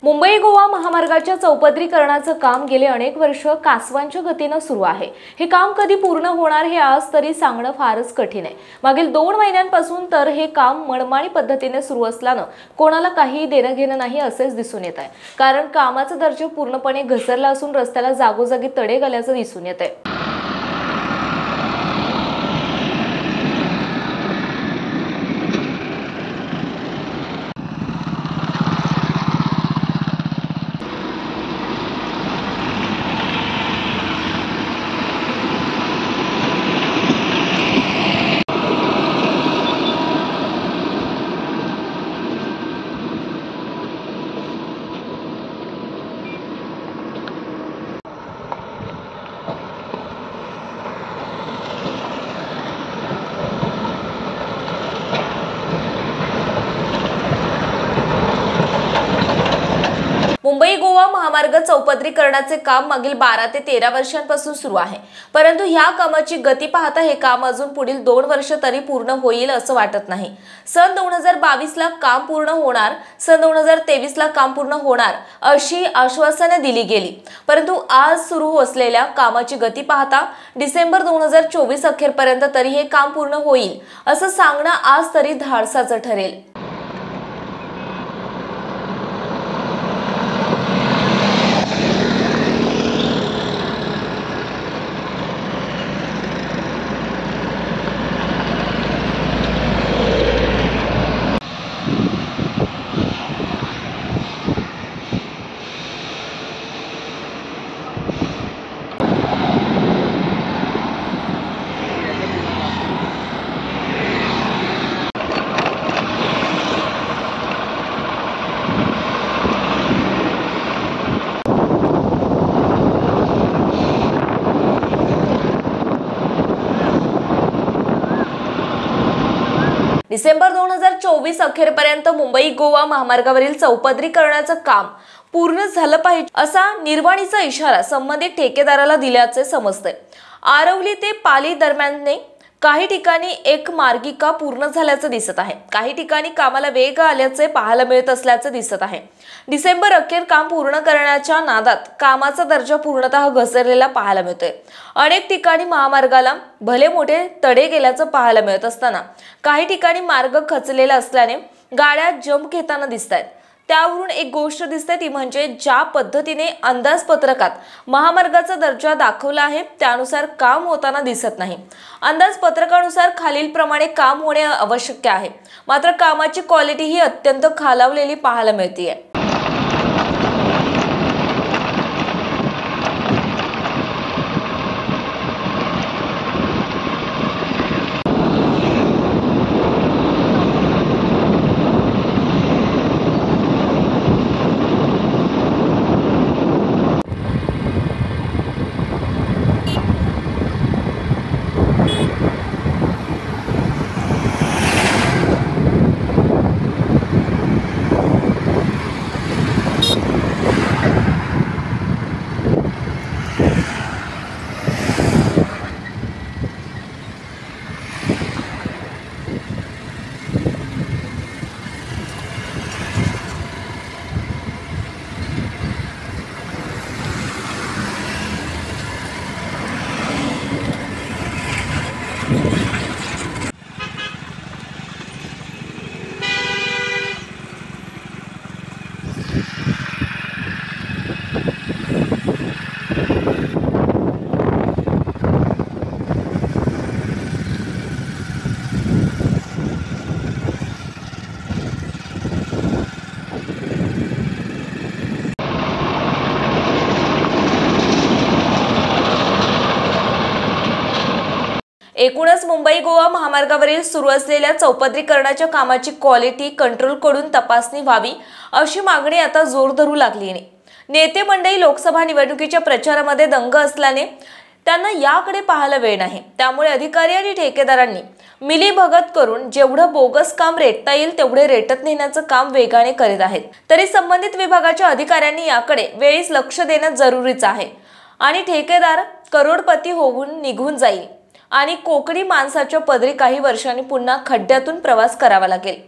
मुंबई गोवा महामार्गाच्या चौपदरीकरणाचं काम गेले अनेक वर्ष कासवांच्या गतीने सुरू आहे। हे काम कधी पूर्ण होणार हे आज तरी सांगणं फारच कठीण आहे। मागील 2 महिन्यांपासून तर हे काम मनमानी पद्धतीने सुरू असल्यानं कोणाला काही देणं घेणं नाही असेच दिसून येत आहे। कारण कामाचा दर्जा पूर्णपणे घसरला असून रस्त्याला जागोजागी तडे गेल्याचं दिसून येत आहे। मुंबई गोवा महामार्ग चौपदरीकरणाचे काम मागील 12 ते 13 वर्षांपासून सुरू आहे। परंतु ह्या कामाची गती पाहता हे काम अजून पुढील 2 वर्ष तरी पूर्ण होईल असं वाटत नाही। सन 2022 ला काम पूर्ण होणार, सन 2023 ला काम पूर्ण होणार अशी आश्वासने दिली गेली। परंतु आज सुरू असलेल्या कामाची गती पाहता डिसेंबर 2024 अखेरपर्यंत तरी हे काम पूर्ण होईल असं सांगणं आज तरी धाडसाचं ठरेल। डिसेंबर 2024 अखेरपर्यंत मुंबई गोवा महामार्गावरील चौपदरीकरणाचं काम पूर्ण झालं पाहिजे असा निर्वाणीचा इशारा संबंधित ठेकेदाराला दिल्याचे समजते। आरवली ते पाली दरम्यानने काही ठिकाणी एक मार्गिका पूर्ण झाल्याचं दिसत आहे। काही ठिकाणी कामाला वेग आल्याचे पाहायला मिळत असल्याचे दिसत आहे। डिसेंबर अखेर काम पूर्ण करण्याच्या नादात कामाचा दर्जा पूर्णतः घसरलेला पाहायला मिळतोय। अनेक ठिकाणी महामार्गाला भले मोठे तडे गेल्याचं पाहायला मिळत असताना काही ठिकाणी मार्ग खचलेला असल्याने गाड्या जंप घेताना दिसतायत। त्यावरून एक गोष्ट दिसते ती म्हणजे ज्या पद्धतीने अंदाजपत्रकात महामार्गाचा दर्जा दाखवला आहे त्यानुसार काम होताना दिसत नाही। अंदाजपत्रकानुसार खालील प्रमाणे काम होणे आवश्यक आहे, मात्र कामाची क्वालिटी ही अत्यंत खालावलेली पाहायला मिळते। एकूणच मुंबई गोवा महामार्गावरील सुरू असलेल्या चौपदरीकरणाच्या कामाची क्वालिटी कंट्रोल कडून तपासणी व्हावी अशी मागणी आता जोर धरू लागली आहे। नेते मंडळी लोकसभा निवडणुकीच्या प्रचारामध्ये दंग असल्याने त्यांना याकडे पाहायला वेळ नाही। त्यामुळे अधिकारी आणि ठेकेदारांनी मिलीभगत करून जेवढं बोगस काम रेटता येईल तेवढे रेटत नेण्याचं काम वेगाने करीत आहेत। तरी संबंधित विभागाच्या अधिकाऱ्यांनी याकडे वेळीच लक्ष देणं जरुरीचं आहे आणि ठेकेदार करोडपती होऊन निघून जाईल आणि कोकणी माणसाच्या पदरी काही वर्षांनी पुन्हा खड्ड्यातून प्रवास करावा लागेल।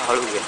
हळू घे.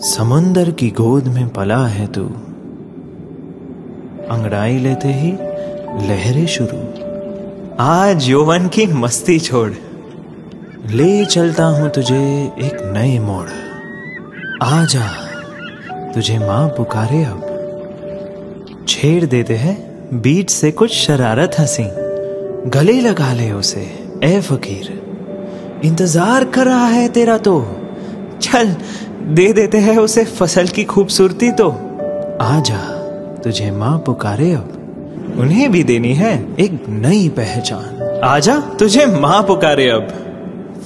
समुंदर की गोद में पला है तू, अंगड़ाई लेते ही लहरें शुरू। आज यौवन की मस्ती छोड़, ले चलता हूं तुझे एक नए मोड़। आजा तुझे माँ पुकारे अब। छेड़ देते हैं बीच से कुछ शरारत हंसी, गले लगा ले उसे ए फकीर, इंतजार कर रहा है तेरा तो। चल दे देते हैं उसे फसल की खूबसूरती तो। आजा तुझे माँ पुकारे अब, उन्हें भी देनी है एक नई पहचान। आजा तुझे माँ पुकारे अब।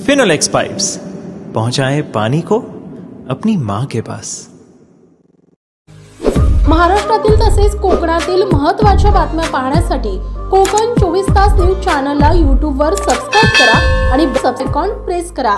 फिनोलेक्स पाइप्स पहुंचाए पानी को अपनी माँ के पास। महाराष्ट्रातील तसेच कोकणातील महत्त्वाच्या बातम्या पाहण्यासाठी कोकण 24 तास न्यूज चॅनलला YouTube वर सबस्क्राइब करा आणि बेल आयकॉन प्रेस करा।